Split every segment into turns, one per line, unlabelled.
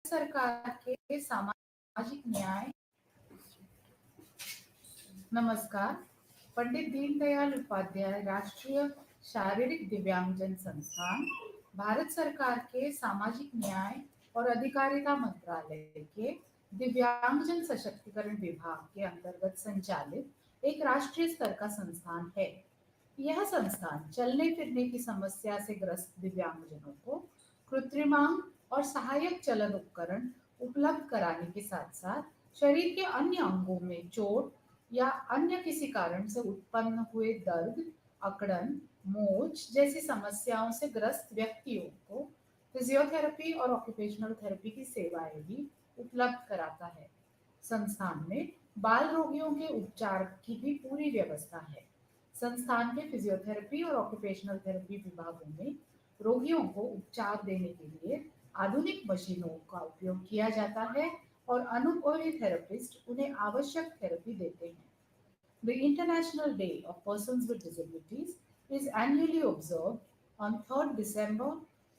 सरकार के सामाजिक न्याय। नमस्कार। पंडित दीनदयाल उपाध्याय राष्ट्रीय शारीरिक दिव्यांगजन संस्थान भारत सरकार के सामाजिक न्याय और अधिकारिता मंत्रालय के दिव्यांगजन सशक्तिकरण विभाग के अंतर्गत संचालित एक राष्ट्रीय स्तर का संस्थान है। यह संस्थान चलने फिरने की समस्या से ग्रस्त दिव्यांगजनों को कृत्रिमांग और सहायक चलन उपकरण उपलब्ध कराने के साथ साथ शरीर के अन्य अंगों में चोट या अन्य किसी कारण से उत्पन्न हुए दर्द, अकड़न, मोच जैसी समस्याओं से ग्रस्त व्यक्तियों को फिजियोथेरेपी और ऑक्यूपेशनल थेरेपी की सेवाएं भी उपलब्ध कराता है। संस्थान में बाल रोगियों के उपचार की भी पूरी व्यवस्था है। संस्थान के फिजियोथेरेपी और ऑक्यूपेशनल थेरेपी विभागों में रोगियों को उपचार देने के लिए आधुनिक मशीनों का उपयोग किया जाता है और अनुभवी थेरेपिस्ट उन्हें आवश्यक थेरेपी देते हैं। The International Day of Persons with Disabilities is annually observed on 3rd December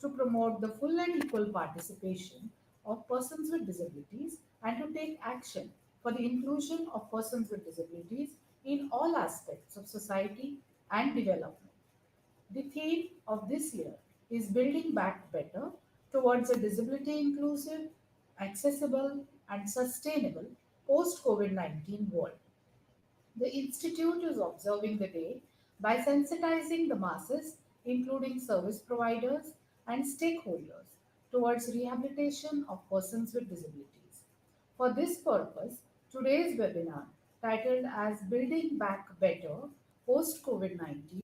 to promote the full and equal participation of persons with disabilities and to take action for the inclusion of persons with disabilities in all aspects of society and development. The theme of this year is Building Back Better towards a disability inclusive, accessible, and sustainable post COVID-19 world. The Institute is observing the day by sensitizing the masses, including service providers and stakeholders, towards rehabilitation of persons with disabilities. For this purpose, today's webinar, titled as Building Back Better Post COVID-19,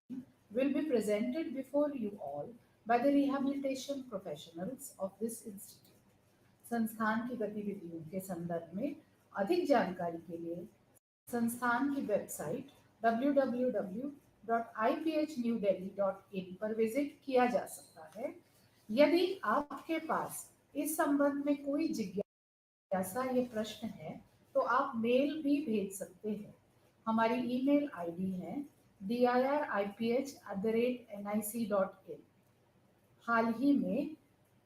will be presented before you all by the rehabilitation professionals of this institute. संस्थान की गतिविधियों के संदर्भ में अधिक जानकारी के लिए संस्थान की वेबसाइट www.iphnewdelhi.in पर विजिट किया जा सकता है। यदि आपके पास इस संबंध में कोई जिज्ञासा या प्रश्न है तो आप मेल भी भेज सकते हैं। हमारी ईमेल आईडी है diriph@nic.in। हाल ही में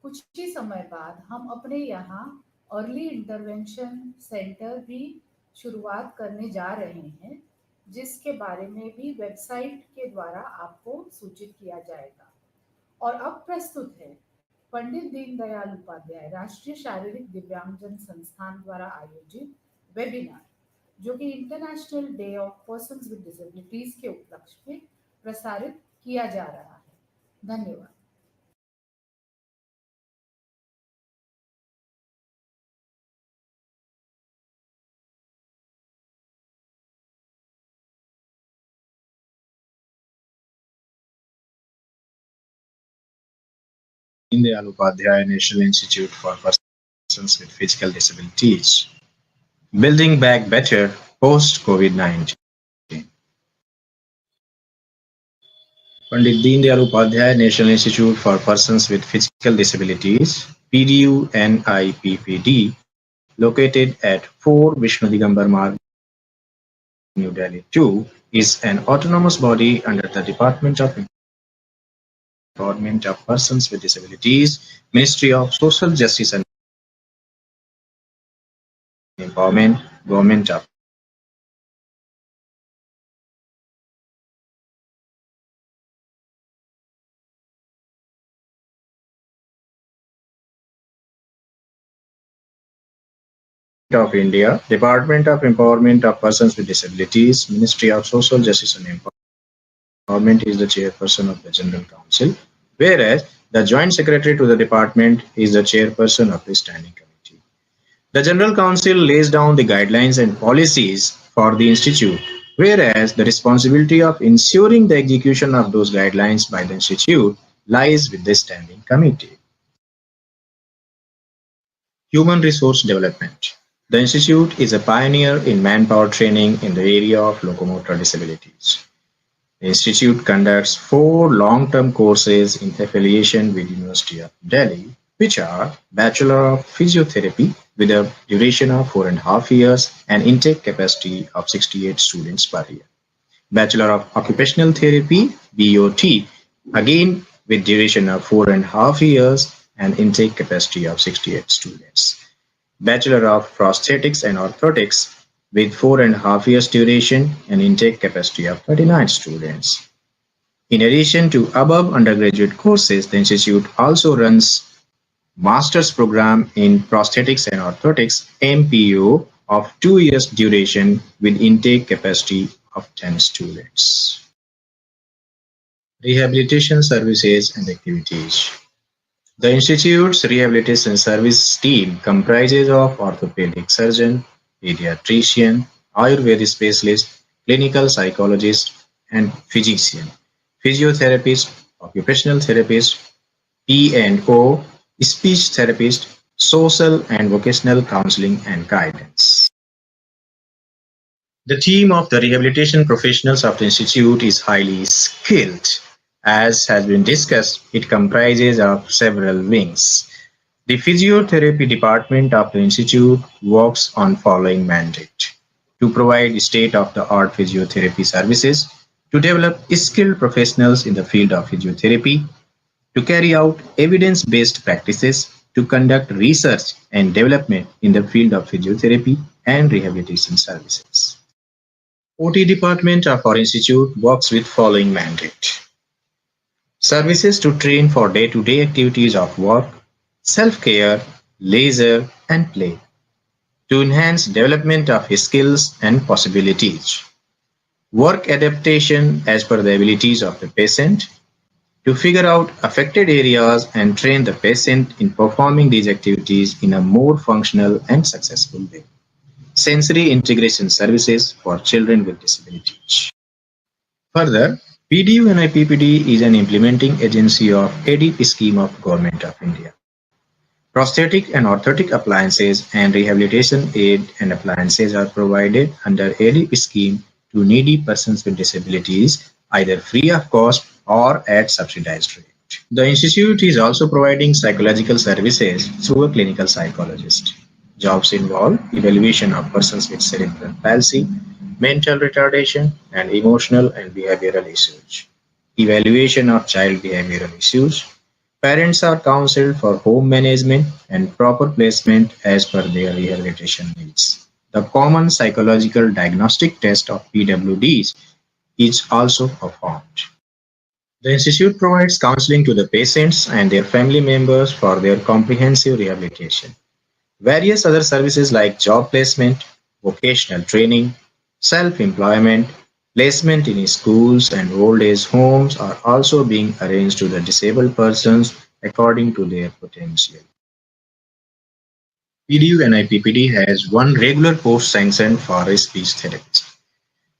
कुछ ही समय बाद हम अपने यहाँ अर्ली इंटरवेंशन सेंटर भी शुरुआत करने जा रहे हैं, जिसके बारे में भी वेबसाइट के द्वारा आपको सूचित किया जाएगा। और अब प्रस्तुत है पंडित दीनदयाल उपाध्याय राष्ट्रीय शारीरिक दिव्यांगजन संस्थान द्वारा आयोजित वेबिनार, जो कि international day of persons with disabilities के उपलक्ष्य में प्रसारित किया जा रहा है। धन्यवाद।
Dindayal Upadhyay National Institute for Persons with Physical Disabilities. Building Back Better Post COVID-19. Pandit Dindayal Upadhyay National Institute for Persons with Physical Disabilities, PDUNIPPD, located at 4 Vishnu Digambar Marg, New Delhi 2, is an autonomous body under the Department of Empowerment of Persons with Disabilities, Ministry of Social Justice and Empowerment, Government of India, Department of Empowerment of Persons with Disabilities, Ministry of Social Justice and Empowerment is the chairperson of the General Council, whereas the Joint Secretary to the department is the chairperson of the Standing Committee. The General Council lays down the guidelines and policies for the Institute, whereas the responsibility of ensuring the execution of those guidelines by the Institute lies with the Standing Committee. Human Resource Development. The Institute is a pioneer in manpower training in the area of locomotor disabilities. The Institute conducts 4 long-term courses in affiliation with University of Delhi, which are Bachelor of Physiotherapy with a duration of 4.5 years and intake capacity of 68 students per year. Bachelor of Occupational Therapy, BOT, again with duration of 4.5 years and intake capacity of 68 students. Bachelor of Prosthetics and Orthotics with 4.5 years duration and intake capacity of 39 students. In addition to above undergraduate courses, the institute also runs master's program in prosthetics and orthotics MPO of 2 years duration with intake capacity of 10 students. Rehabilitation services and activities. The institute's rehabilitation service team comprises of orthopedic surgeon, pediatrician, Ayurvedic specialist, clinical psychologist, and physician, physiotherapist, occupational therapist, P&O, speech therapist, social and vocational counseling and guidance. The team of the rehabilitation professionals of the institute is highly skilled. As has been discussed, it comprises of several wings. The physiotherapy department of the institute works on following mandate: to provide state-of-the-art physiotherapy services, to develop skilled professionals in the field of physiotherapy, to carry out evidence-based practices, to conduct research and development in the field of physiotherapy and rehabilitation services. OT department of our institute works with following mandate: services to train for day-to-day activities of work, self-care, leisure, and play, to enhance development of skills and possibilities, work adaptation as per the abilities of the patient, to figure out affected areas and train the patient in performing these activities in a more functional and successful way. Sensory integration services for children with disabilities. Further, PDUNIPPD is an implementing agency of ADP scheme of Government of India. Prosthetic and orthotic appliances and rehabilitation aid and appliances are provided under ADP scheme to needy persons with disabilities either free of cost or at subsidized rate. The institute is also providing psychological services through a clinical psychologist. Jobs involve evaluation of persons with cerebral palsy, mental retardation, and emotional and behavioral issues, evaluation of child behavioral issues. Parents are counseled for home management and proper placement as per their rehabilitation needs. The common psychological diagnostic test of PWDs is also performed. The institute provides counseling to the patients and their family members for their comprehensive rehabilitation. Various other services like job placement, vocational training, self-employment, placement in schools and old age homes are also being arranged to the disabled persons according to their potential. PDUNIPPD has one regular post sanctioned for a speech therapist.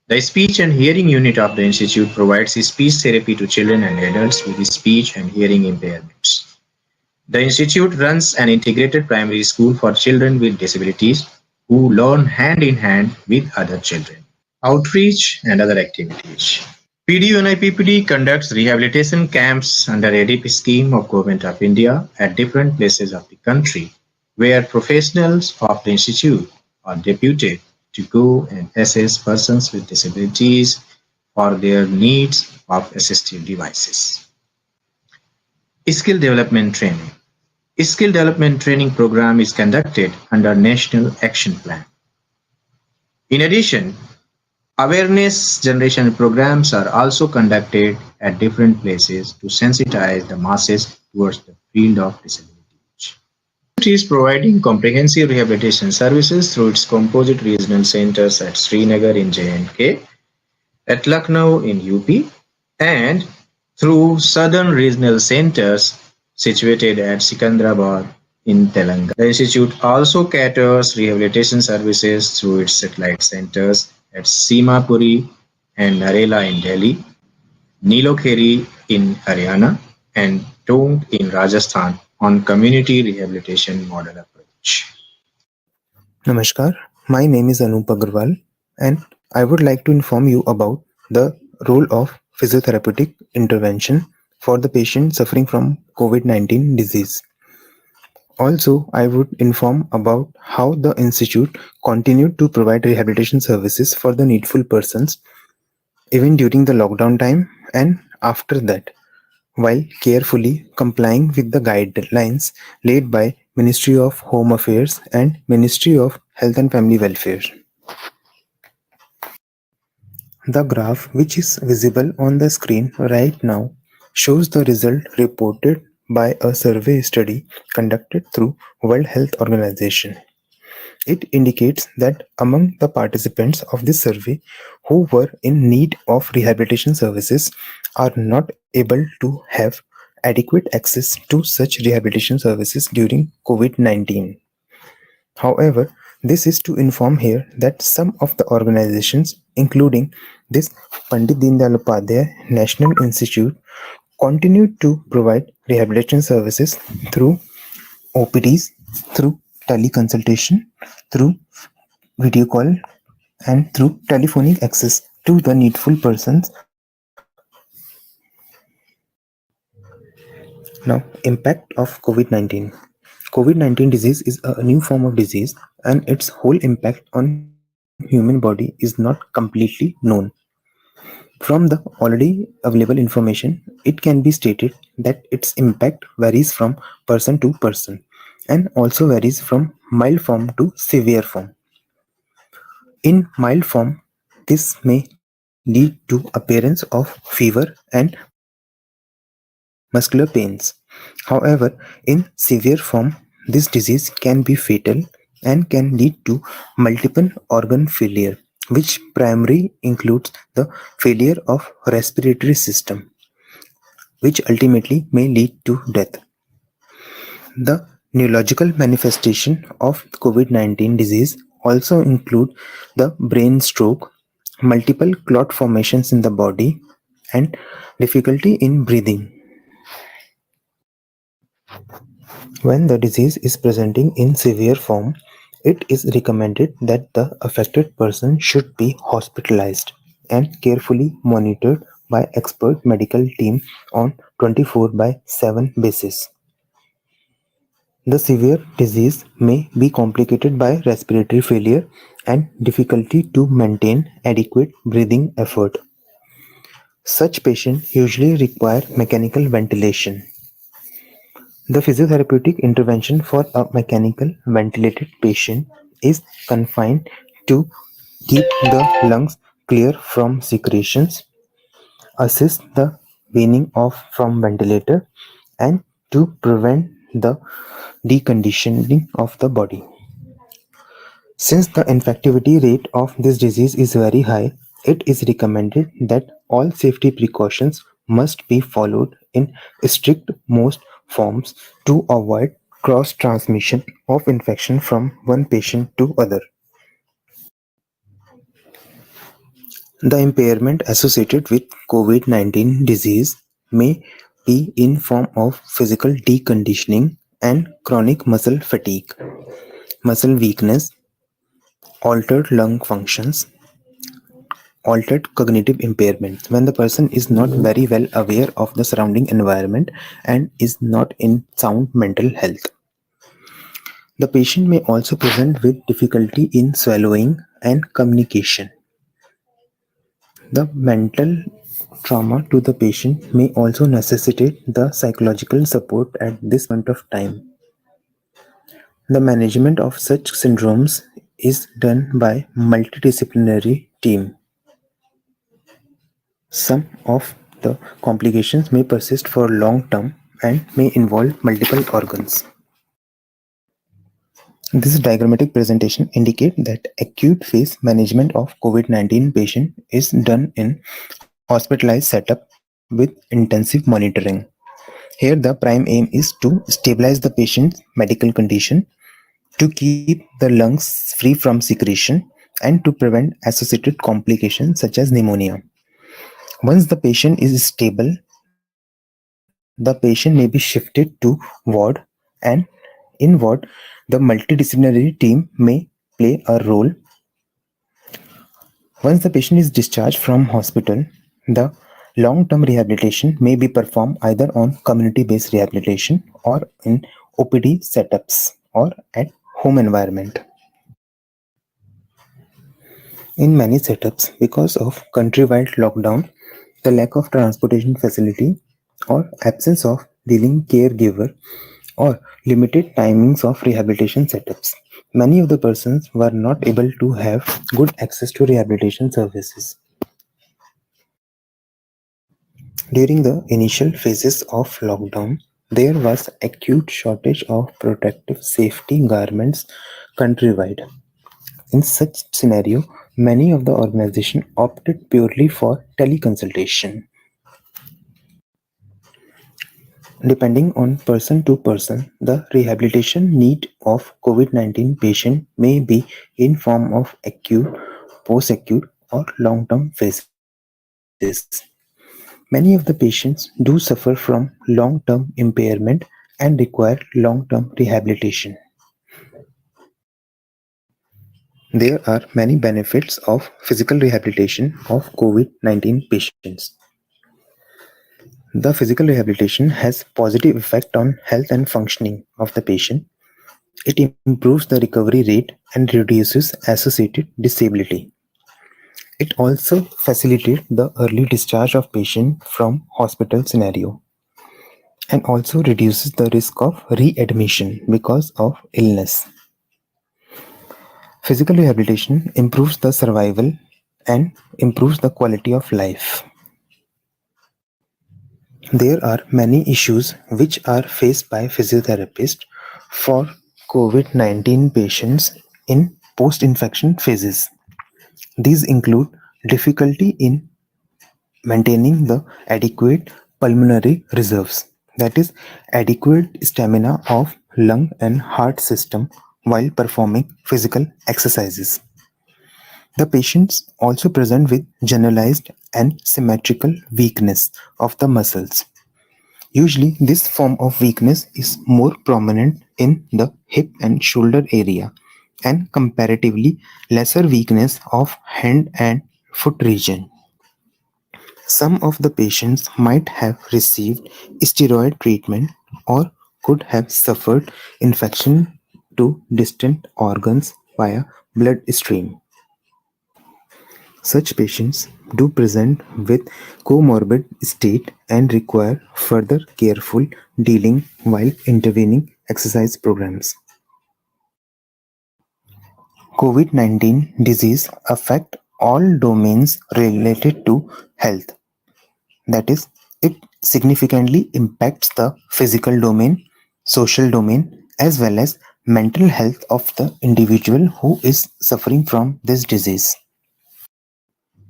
The Speech and Hearing Unit of the Institute provides speech therapy to children and adults with speech and hearing impairments. The Institute runs an integrated primary school for children with disabilities who learn hand in hand with other children. Outreach and other activities. PDUNIPPD conducts rehabilitation camps under ADP scheme of Government of India at different places of the country where professionals of the institute are deputed to go and assess persons with disabilities for their needs of assistive devices. Skill development training. Skill development training program is conducted under National Action Plan. In addition, awareness generation programs are also conducted at different places to sensitize the masses towards the field of disability. It is providing comprehensive rehabilitation services through its composite regional centers at Srinagar in J&K, at Lucknow in UP, and through southern regional centers situated at Sikandrabad in Telangana. The institute also caters rehabilitation services through its satellite centers at Simapuri and Narela in Delhi, Nilokheri in Haryana, and Tonk in Rajasthan on community rehabilitation model approach.
Namaskar, my name is Anup Agarwal and I would like to inform you about the role of physiotherapeutic intervention for the patient suffering from COVID-19 disease. Also, I would inform about how the institute continued to provide rehabilitation services for the needful persons even during the lockdown time and after that, while carefully complying with the guidelines laid by Ministry of Home Affairs, and Ministry of Health and Family Welfare. The graph, which is visible on the screen right now, shows the result reported by a survey study conducted through World Health Organization. It indicates that among the participants of this survey who were in need of rehabilitation services are not able to have adequate access to such rehabilitation services during COVID-19. However, this is to inform here that some of the organizations, including this Pandit Deendayal Upadhyay National Institute, continue to provide rehabilitation services through OPDs, through teleconsultation, through video call, and through telephonic access to the needful persons. Now, impact of COVID-19. COVID-19 disease is a new form of disease, and its whole impact on human body is not completely known. From the already available information, it can be stated that its impact varies from person to person and also varies from mild form to severe form. In mild form, this may lead to appearance of fever and muscular pains. However, in severe form, this disease can be fatal and can lead to multiple organ failure, which primarily includes the failure of respiratory system, which ultimately may lead to death. The neurological manifestation of COVID-19 disease also include the brain stroke, multiple clot formations in the body, and difficulty in breathing. When the disease is presenting in severe form, it is recommended that the affected person should be hospitalized and carefully monitored by expert medical team on 24 by 7 basis. The severe disease may be complicated by respiratory failure and difficulty to maintain adequate breathing effort. Such patients usually require mechanical ventilation. The physiotherapeutic intervention for a mechanical ventilated patient is confined to keep the lungs clear from secretions, assist the weaning off from ventilator, and to prevent the deconditioning of the body. Since the infectivity rate of this disease is very high, it is recommended that all safety precautions must be followed in strict most forms to avoid cross transmission of infection from one patient to other. The impairment associated with COVID-19 disease may be in form of physical deconditioning and chronic muscle fatigue, muscle weakness, altered lung functions, altered cognitive impairment when the person is not very well aware of the surrounding environment and is not in sound mental health. The patient may also present with difficulty in swallowing and communication. The mental trauma to the patient may also necessitate the psychological support at this point of time. The management of such syndromes is done by multidisciplinary team. Some of the complications may persist for long term and may involve multiple organs. This diagrammatic presentation indicates that acute phase management of COVID-19 patient is done in hospitalized setup with intensive monitoring. Here the prime aim is to stabilize the patient's medical condition, to keep the lungs free from secretion, and to prevent associated complications such as pneumonia. Once the patient is stable, the patient may be shifted to ward, and in ward, the multidisciplinary team may play a role. Once the patient is discharged from hospital, the long-term rehabilitation may be performed either on community-based rehabilitation or in OPD setups or at home environment. In many setups, because of countrywide lockdown, the lack of transportation facility, or absence of living caregiver, or limited timings of rehabilitation setups. Many of the persons were not able to have good access to rehabilitation services. During the initial phases of lockdown, there was acute shortage of protective safety garments countrywide. In such scenario, many of the organizations opted purely for teleconsultation. Depending on person to person, the rehabilitation need of COVID-19 patient may be in form of acute, post-acute or long-term phases. Many of the patients do suffer from long-term impairment and require long-term rehabilitation. There are many benefits of physical rehabilitation of COVID-19 patients. The physical rehabilitation has positive effect on health and functioning of the patient. It improves the recovery rate and reduces associated disability. It also facilitates the early discharge of patient from hospital scenario and also reduces the risk of readmission because of illness. Physical rehabilitation improves the survival and improves the quality of life. There are many issues which are faced by physiotherapists for COVID-19 patients in post-infection phases. These include difficulty in maintaining the adequate pulmonary reserves, that is, adequate stamina of lung and heart system while performing physical exercises. The patients also present with generalized and symmetrical weakness of the muscles. Usually, this form of weakness is more prominent in the hip and shoulder area, and comparatively lesser weakness of hand and foot region. Some of the patients might have received steroid treatment or could have suffered infection to distant organs via bloodstream. Such patients do present with comorbid state and require further careful dealing while intervening exercise programs. COVID-19 disease affect all domains related to health. That is, it significantly impacts the physical domain, social domain, as well as mental health of the individual who is suffering from this disease.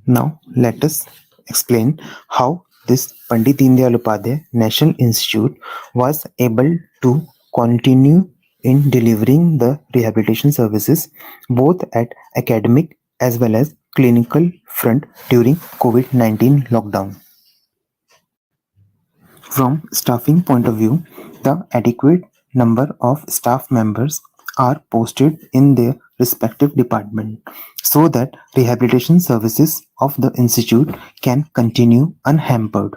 Now, let us explain how this Pandit Deen Upadhyay National Institute was able to continue in delivering the rehabilitation services both at academic as well as clinical front during COVID-19 lockdown. From staffing point of view, the adequate number of staff members are posted in their respective department so that rehabilitation services of the institute can continue unhampered.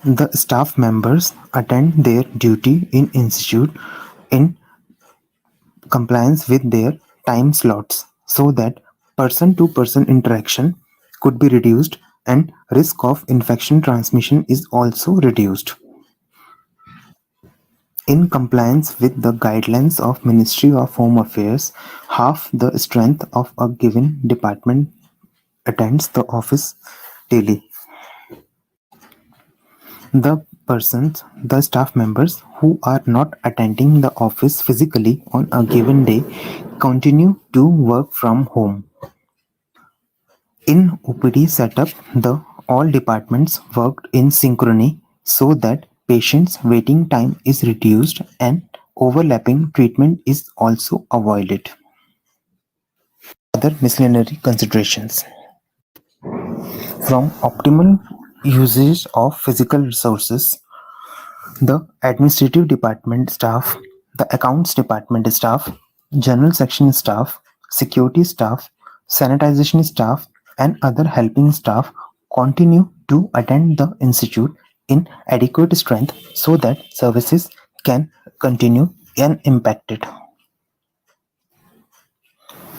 The staff members attend their duty in institute in compliance with their time slots so that person to person interaction could be reduced and risk of infection transmission is also reduced. In compliance with the guidelines of Ministry of Home Affairs, half the strength of a given department attends the office daily. The staff members who are not attending the office physically on a given day continue to work from home. In OPD setup, the all departments worked in synchrony so that patients' waiting time is reduced and overlapping treatment is also avoided. Other miscellaneous considerations. From optimal usage of physical resources, the administrative department staff, the accounts department staff, general section staff, security staff, sanitization staff, and other helping staff continue to attend the institute in adequate strength so that services can continue unimpacted.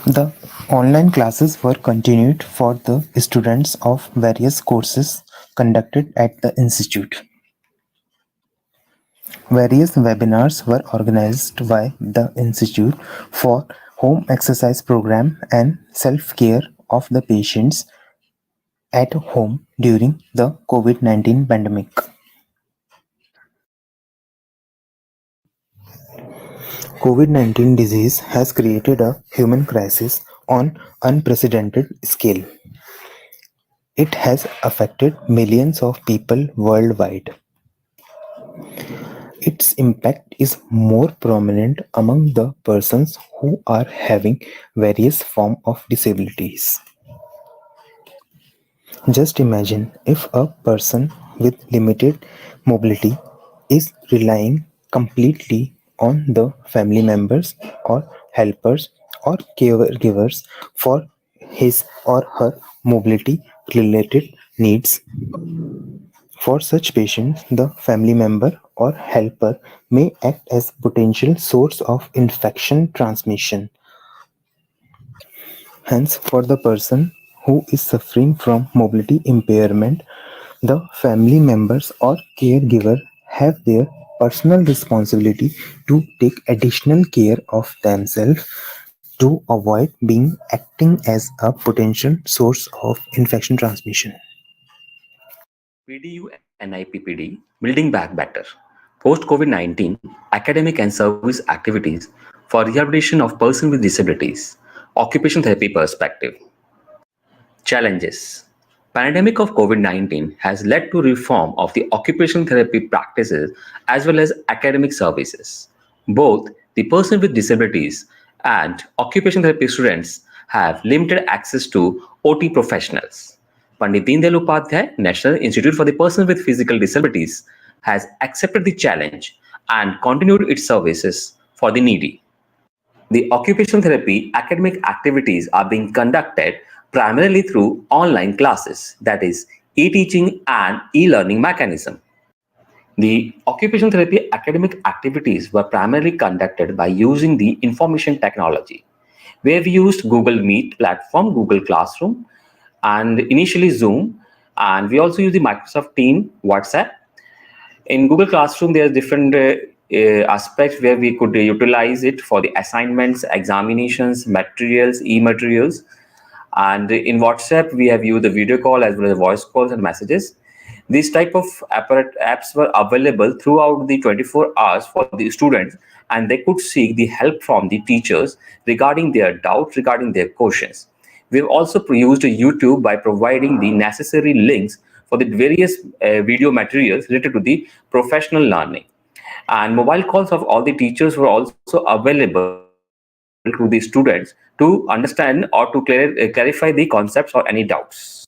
The online classes were continued for the students of various courses conducted at the institute. Various webinars were organized by the Institute for Home Exercise Program and Self-Care of the Patients at Home during the COVID-19 pandemic. COVID-19 disease has created a human crisis on unprecedented scale. It has affected millions of people worldwide. Its impact is more prominent among the persons who are having various forms of disabilities. Just imagine if a person with limited mobility is relying completely on the family members or helpers or caregivers for his or her mobility related needs. For such patients, the family member or helper may act as potential source of infection transmission. Hence, for the person who is suffering from mobility impairment, the family members or caregiver have their personal responsibility to take additional care of themselves to avoid being acting as a potential source of infection transmission.
PDUNIPPD, Building Back Better. Post COVID 19 academic and service activities for rehabilitation of persons with disabilities. Occupation therapy perspective. Challenges. Pandemic of COVID-19 has led to reform of the occupational therapy practices as well as academic services. Both the person with disabilities and occupational therapy students have limited access to OT professionals. Pandit Deendayal Upadhyay National Institute for the Persons with Physical Disabilities has accepted the challenge and continued its services for the needy. The occupational therapy academic activities are being conducted primarily through online classes, that is, e-teaching and e-learning mechanism. The occupational therapy academic activities were primarily conducted by using the information technology, where we used Google Meet platform, Google Classroom, and initially Zoom, and we also use the Microsoft Team, WhatsApp. In Google Classroom, there are different aspects where we could utilize it for the assignments, examinations, materials, e-materials. And in WhatsApp, we have used the video call as well as voice calls and messages. These type of apps were available throughout the 24 hours for the students, and they could seek the help from the teachers regarding their doubts, regarding their questions. We've also used YouTube by providing the necessary links for the various video materials related to the professional learning. And mobile calls of all the teachers were also available to the students to understand or to clarify the concepts or any doubts.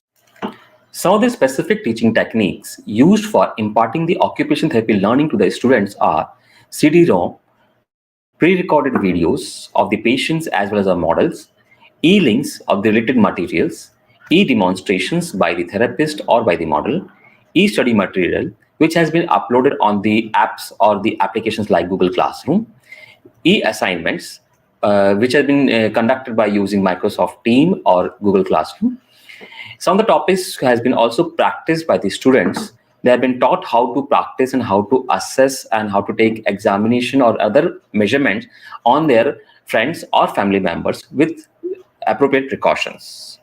Some of the specific teaching techniques used for imparting the occupation therapy learning to the students are CD-ROM, pre-recorded videos of the patients as well as our models, e-links of the related materials, e-demonstrations by the therapist or by the model, e-study material which has been uploaded on the apps or the applications like Google Classroom, e-assignments which have been conducted by using Microsoft Team or Google Classroom. Some of the topics has been also practiced by the students. They have been taught how to practice and how to assess and how to take examination or other measurements on their friends or family members with appropriate precautions.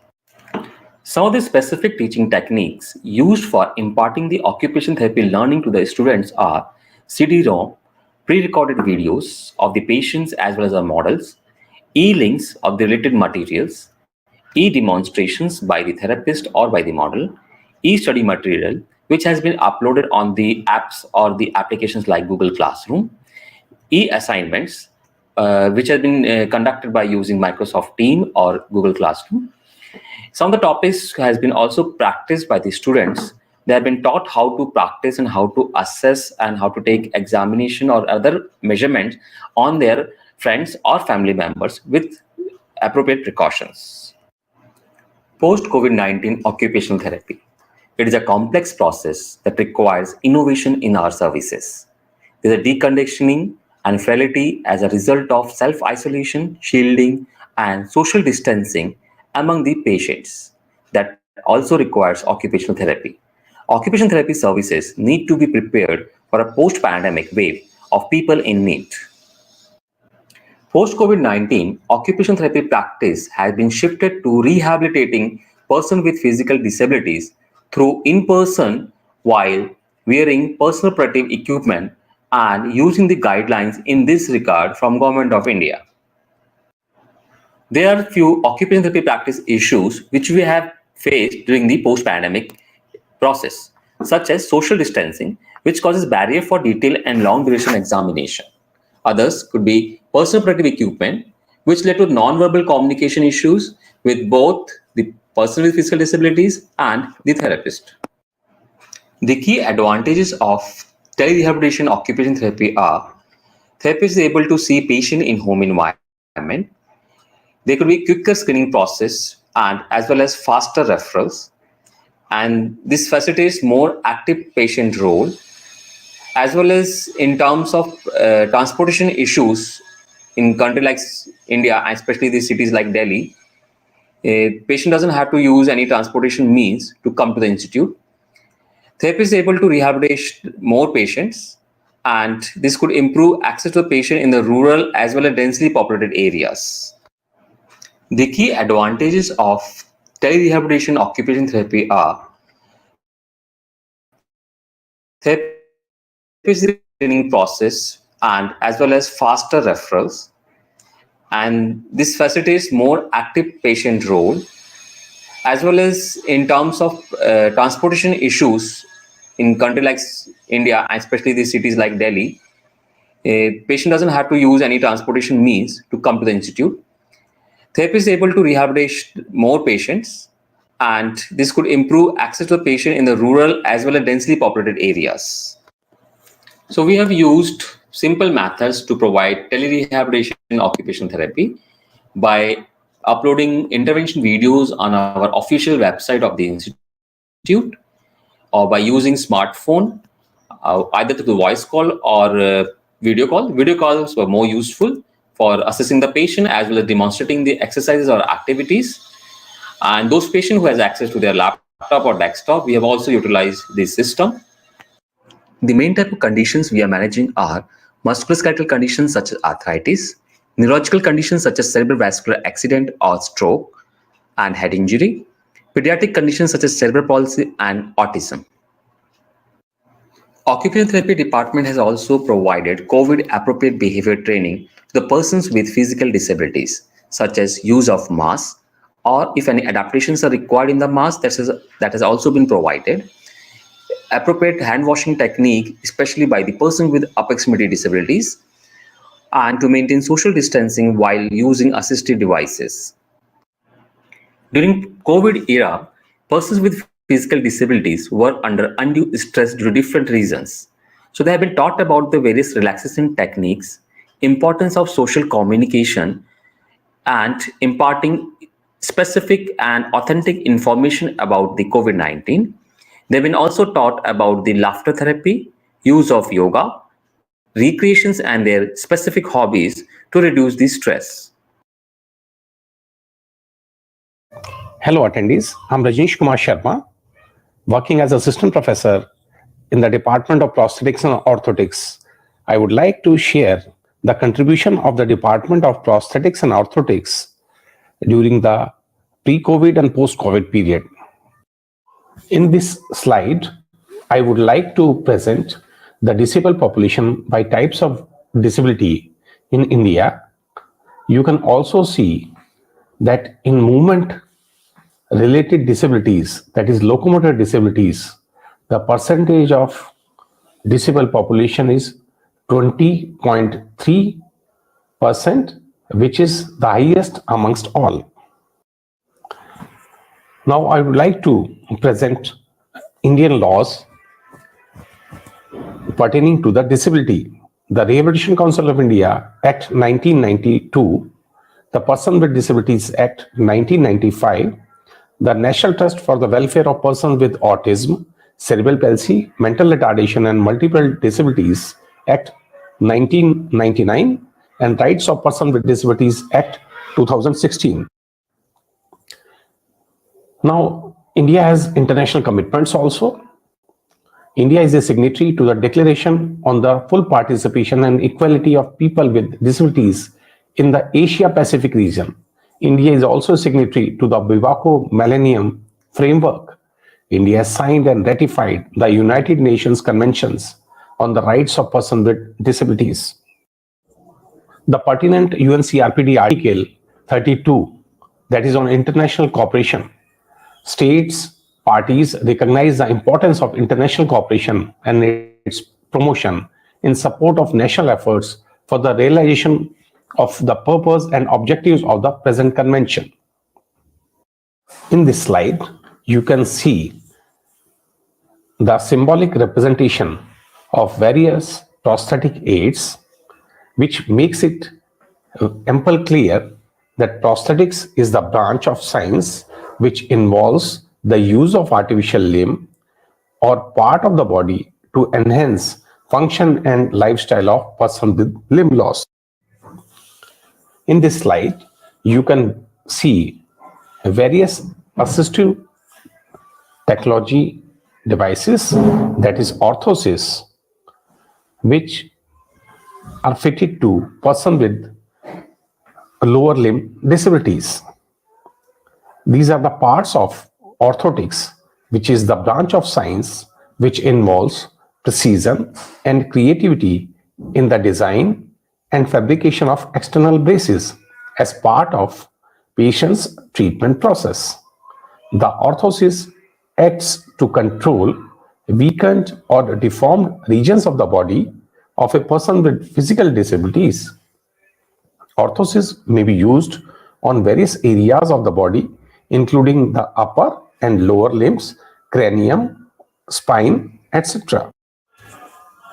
Some of the specific teaching techniques used for imparting the occupation therapy learning to the students are CD-ROM, pre-recorded videos of the patients as well as our models, e-links of the related materials, e-demonstrations by the therapist or by the model, e-study material which has been uploaded on the apps or the applications like Google Classroom, e-assignments which have been conducted by using Microsoft Team or Google Classroom. Some of the topics has been also practiced by the students. They have been taught how to practice and how to assess and how to take examination or other measurements on their friends or family members with appropriate precautions. Post-COVID-19 occupational therapy. It is a complex process that requires innovation in our services. There is a deconditioning and frailty as a result of self-isolation, shielding, and social distancing among the patients that also requires occupational therapy. Occupational therapy services need to be prepared for for a post-pandemic wave of people in need. Post-COVID-19, occupational therapy practice has been shifted to rehabilitating persons with physical disabilities through in-person while wearing personal protective equipment and using the guidelines in this regard from Government of India. There are few occupational therapy practice issues which we have faced during the post-pandemic process, such as social distancing, which causes barrier for detailed and long duration examination. Others could be personal protective equipment, which led to non-verbal communication issues with both the person with physical disabilities and the therapist. The key advantages of telerehabilitation occupational therapy are therapist is able to see patient in home environment. There could be quicker screening process and as well as faster referrals. And this facilitates more active patient role, as well as in terms of transportation issues in country like India, especially the cities like Delhi. A patient doesn't have to use any transportation means to come to the institute. Therapist is able to rehabilitate more patients, and this could improve access to the patient in the rural as well as densely populated areas. The key advantages of telerehabilitation occupational therapy are therapist screening process and as well as faster referrals, and this facilitates more active patient role, as well as in terms of transportation issues in country like India, especially the cities like Delhi. A patient doesn't have to use any transportation means to come to the institute. Therapist is able to rehabilitate more patients, and this could improve access to the patient in the rural as well as densely populated areas. So we have used simple methods to provide telerehabilitation occupational therapy by uploading intervention videos on our official website of the institute, or by using smartphone, either through the voice call or video call. Video calls were more useful for assessing the patient as well as demonstrating the exercises or activities. And those patients who has access to their laptop or desktop, we have also utilized this system. The main type of conditions we are managing are musculoskeletal conditions such as arthritis, neurological conditions such as cerebral vascular accident or stroke and head injury, pediatric conditions such as cerebral palsy and autism. Occupational therapy department has also provided COVID appropriate behavior training to the persons with physical disabilities, such as use of mask, or if any adaptations are required in the mask, that has also been provided. Appropriate hand washing technique, especially by the person with upper extremity disabilities, and to maintain social distancing while using assistive devices. During COVID era, persons with physical disabilities were under undue stress due to different reasons. So they have been taught about the various relaxation techniques, importance of social communication, and imparting specific and authentic information about the COVID-19. They've been also taught about the laughter therapy, use of yoga, recreations, and their specific hobbies to reduce the stress.
Hello attendees, I'm Rajesh Kumar Sharma, working as assistant professor in the Department of Prosthetics and Orthotics. I would like to share the contribution of the Department of Prosthetics and Orthotics during the pre-COVID and post-COVID period. In this slide, I would like to present the disabled population by types of disability in India. You can also see that in movement related disabilities, that is locomotor disabilities, the percentage of disabled population is 20.3%, which is the highest amongst all. Now I would like to present Indian laws pertaining to the disability. The Rehabilitation Council of India Act 1992, the Person with Disabilities Act 1995, the National Trust for the Welfare of Persons with Autism, Cerebral Palsy, Mental Retardation and Multiple Disabilities Act 1999, and Rights of Persons with Disabilities Act 2016. Now, India has international commitments also. India is a signatory to the Declaration on the Full Participation and Equality of People with Disabilities in the Asia-Pacific region. India is also a signatory to the Vivaco Millennium Framework. India has signed and ratified the United Nations Conventions on the Rights of Persons with Disabilities. The pertinent UNCRPD Article 32, that is on international cooperation, states parties recognize the importance of international cooperation and its promotion in support of national efforts for the realization of the purpose and objectives of the present convention. In this slide, you can see the symbolic representation of various prosthetic aids, which makes it ample clear that prosthetics is the branch of science which involves the use of artificial limb or part of the body to enhance function and lifestyle of person with limb loss. In this slide, you can see various assistive technology devices, that is orthoses, which are fitted to person with lower limb disabilities. These are the parts of orthotics, which is the branch of science which involves precision and creativity in the design and fabrication of external braces as part of patient's treatment process. The orthosis acts to control weakened or deformed regions of the body of a person with physical disabilities. Orthosis may be used on various areas of the body, including the upper and lower limbs, cranium, spine, etc.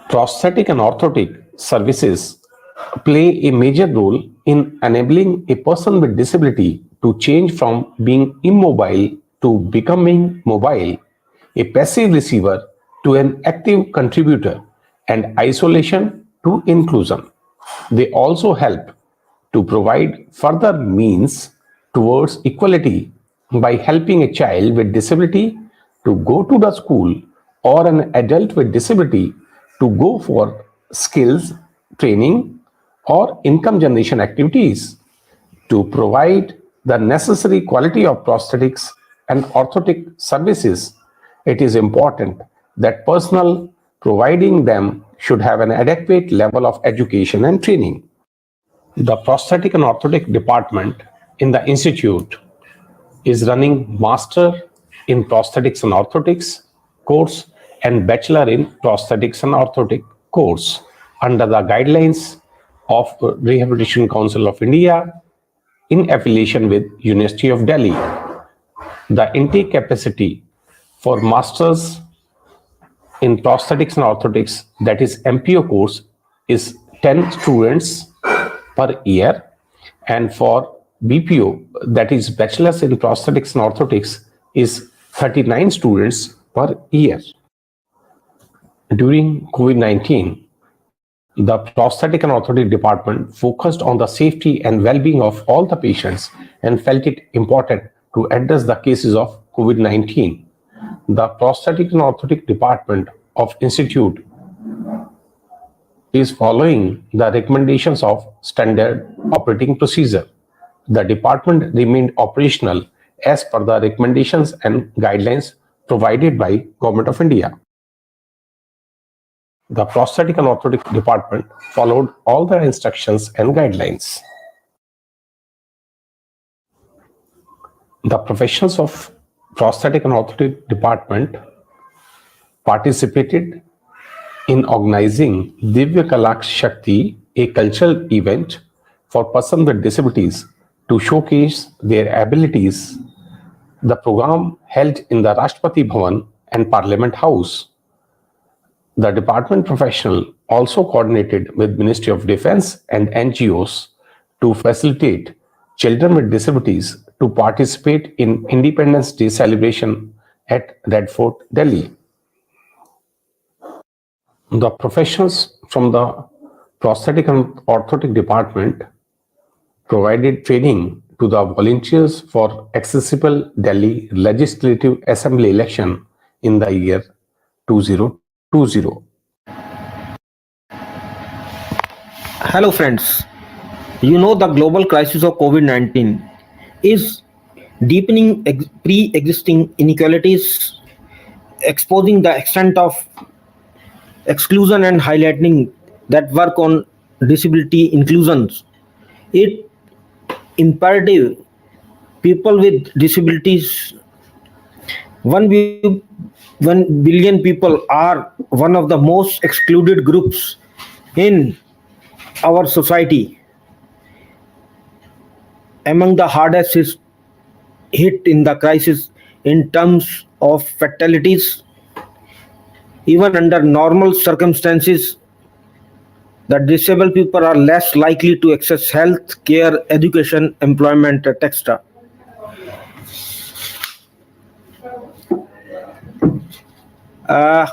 Prosthetic and orthotic services play a major role in enabling a person with disability to change from being immobile to becoming mobile, a passive receiver to an active contributor, and isolation to inclusion. They also help to provide further means towards equality by helping a child with disability to go to the school or an adult with disability to go for skills training or income generation activities. To provide the necessary quality of prosthetics and orthotic services, it is important that personnel providing them should have an adequate level of education and training. The prosthetic and orthotic department in the institute is running Master in Prosthetics and Orthotics course and Bachelor in Prosthetics and Orthotic course under the guidelines of Rehabilitation Council of India in affiliation with University of Delhi. The intake capacity for Masters in Prosthetics and Orthotics, that is MPO course, is 10 students per year, and for BPO, that is Bachelors in Prosthetics and Orthotics, is 39 students per year. During COVID-19, the prosthetic and orthotic department focused on the safety and well-being of all the patients and felt it important to address the cases of COVID-19. The prosthetic and orthotic department of Institute is following the recommendations of standard operating procedure. The department remained operational as per the recommendations and guidelines provided by Government of India. The prosthetic and orthotic department followed all the instructions and guidelines. The professionals of prosthetic and orthotic department participated in organizing Divya Kala Shakti, a cultural event for persons with disabilities to showcase their abilities. The program held in the Rashtrapati Bhavan and Parliament House. The department professional also coordinated with Ministry of Defense and NGOs to facilitate children with disabilities to participate in Independence Day celebration at Red Fort, Delhi. The professionals from the prosthetic and orthotic department provided training to the volunteers for accessible Delhi Legislative Assembly election in the year 2020. 20.
Hello, friends. You know, the global crisis of COVID 19 is deepening pre existing inequalities, exposing the extent of exclusion, and highlighting that work on disability inclusions. It imperative people with disabilities 1 billion people are one of the most excluded groups in our society. Among the hardest hit in the crisis in terms of fatalities, even under normal circumstances, the disabled people are less likely to access health care, education, employment, etc. Uh,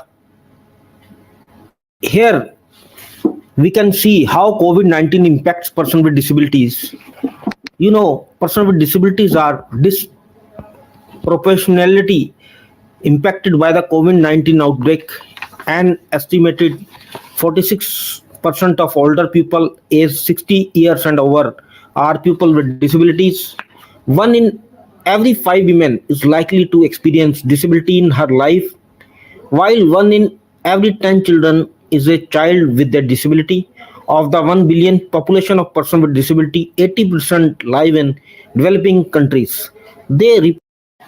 Here we can see how COVID-19 impacts person with disabilities. You know, person with disabilities are disproportionality impacted by the COVID-19 outbreak. An estimated 46% of older people aged 60 years and over are people with disabilities. One in every 5 women is likely to experience disability in her life, while one in every 10 children is a child with a disability. Of the 1 billion population of persons with disability, 80% live in developing countries. They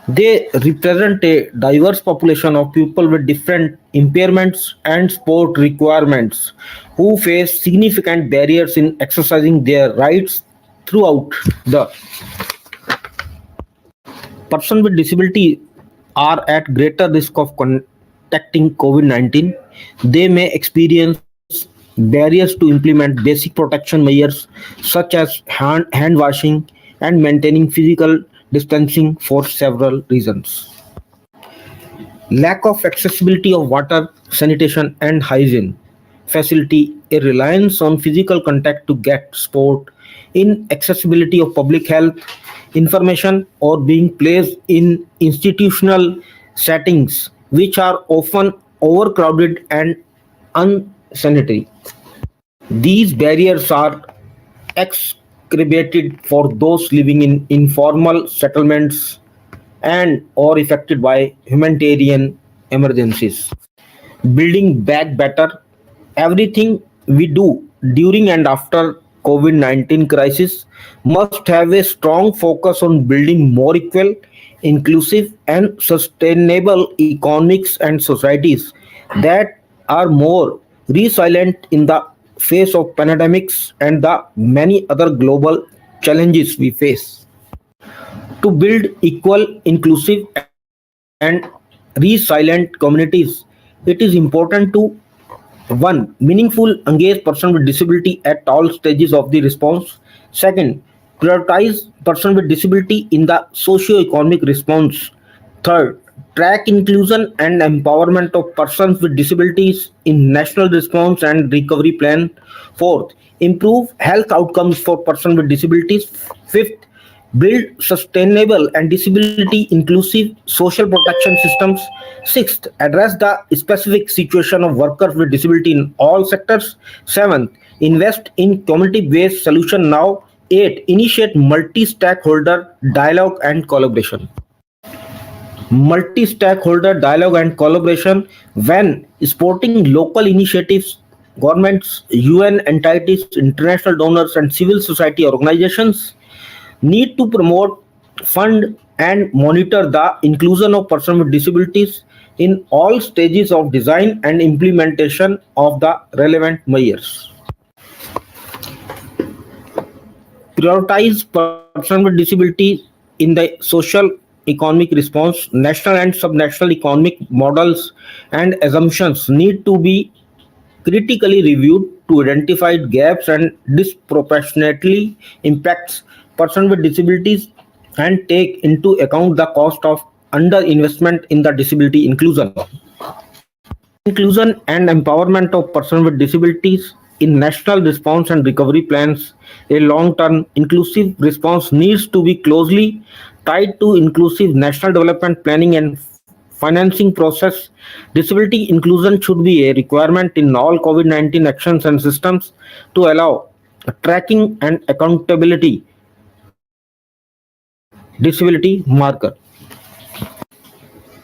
they represent a diverse population of people with different impairments and support requirements who face significant barriers in exercising their rights throughout the person with disability are at greater risk of contacting COVID-19. They may experience barriers to implement basic protection measures such as hand washing and maintaining physical distancing for several reasons. Lack of accessibility of water, sanitation, and hygiene facility, a reliance on physical contact to get support, inaccessibility of public health information, or being placed in institutional settings which are often overcrowded and unsanitary. These barriers are exacerbated for those living in informal settlements and or affected by humanitarian emergencies. Building back better, everything we do during and after COVID-19 crisis must have a strong focus on building more equal, inclusive, and sustainable economics and societies that are more resilient in the face of pandemics and the many other global challenges we face. To build equal, inclusive, and resilient communities, it is important to one, meaningful engage person with disability at all stages of the response. Second, prioritize person with disability in the socio-economic response. Third, track inclusion and empowerment of persons with disabilities in national response and recovery plan. Fourth, improve health outcomes for persons with disabilities. Fifth, build sustainable and disability inclusive social protection systems. Sixth, address the specific situation of workers with disability in all sectors. Seventh, invest in community based solution now. Eight, initiate multi stakeholder dialogue and collaboration. Multi stakeholder dialogue and collaboration when supporting local initiatives, governments, UN entities, international donors, and civil society organizations need to promote, fund, and monitor the inclusion of persons with disabilities in all stages of design and implementation of the relevant measures. Prioritize persons with disability in the social economic response. National and subnational economic models and assumptions need to be critically reviewed to identify gaps and disproportionately impacts persons with disabilities and take into account the cost of underinvestment in the disability inclusion. Inclusion and empowerment of persons with disabilities in national response and recovery plans. A long-term inclusive response needs to be closely tied to inclusive national development planning and financing process. Disability inclusion should be a requirement in all COVID-19 actions and systems to allow tracking and accountability. Disability marker.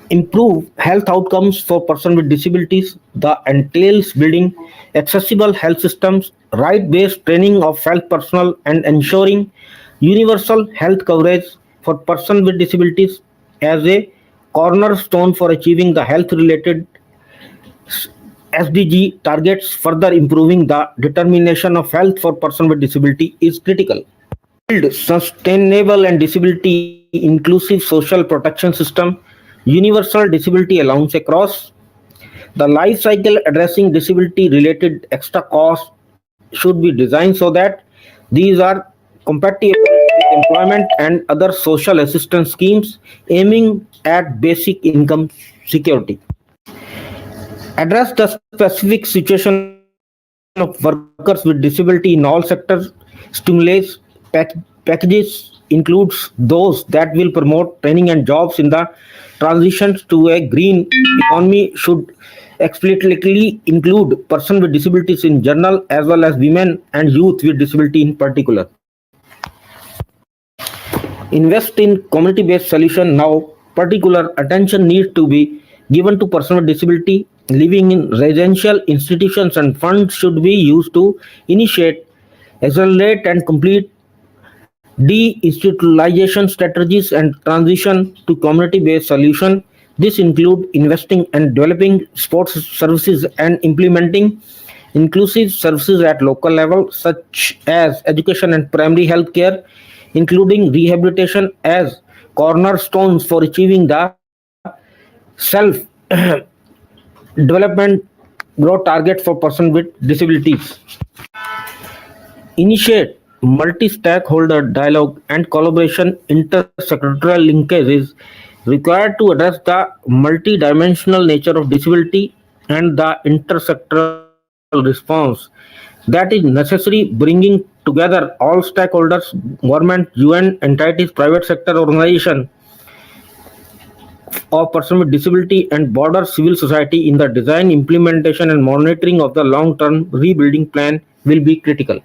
Improve health outcomes for persons with disabilities. The entails building accessible health systems, right-based training of health personnel, and ensuring universal health coverage for persons with disabilities as a cornerstone for achieving the health-related SDG targets. Further improving the determination of health for persons with disability is critical. Build sustainable and disability inclusive social protection system, universal disability allowance across the life cycle addressing disability related extra costs should be designed so that these are compatible with employment and other social assistance schemes aiming at basic income security. Address the specific situation of workers with disability in all sectors. Stimulates packages includes those that will promote training and jobs in the transitions to a green economy should explicitly include persons with disabilities in general as well as women and youth with disability in particular. Invest in community-based solution now. Particular attention needs to be given to persons with disability living in residential institutions, and funds should be used to initiate, accelerate, and complete deinstitutionalization strategies and transition to community-based solution. This include investing and developing sports services and implementing inclusive services at local level such as education and primary health care, including rehabilitation as cornerstones for achieving the self development growth target for persons with disabilities. Initiate multi-stakeholder dialogue and collaboration. Intersectoral linkage is required to address the multi-dimensional nature of disability and the intersectoral response that is necessary, bringing together all stakeholders, government, UN, entities, private sector organization of persons with disability and broader civil society in the design, implementation and monitoring of the long-term rebuilding plan will be critical.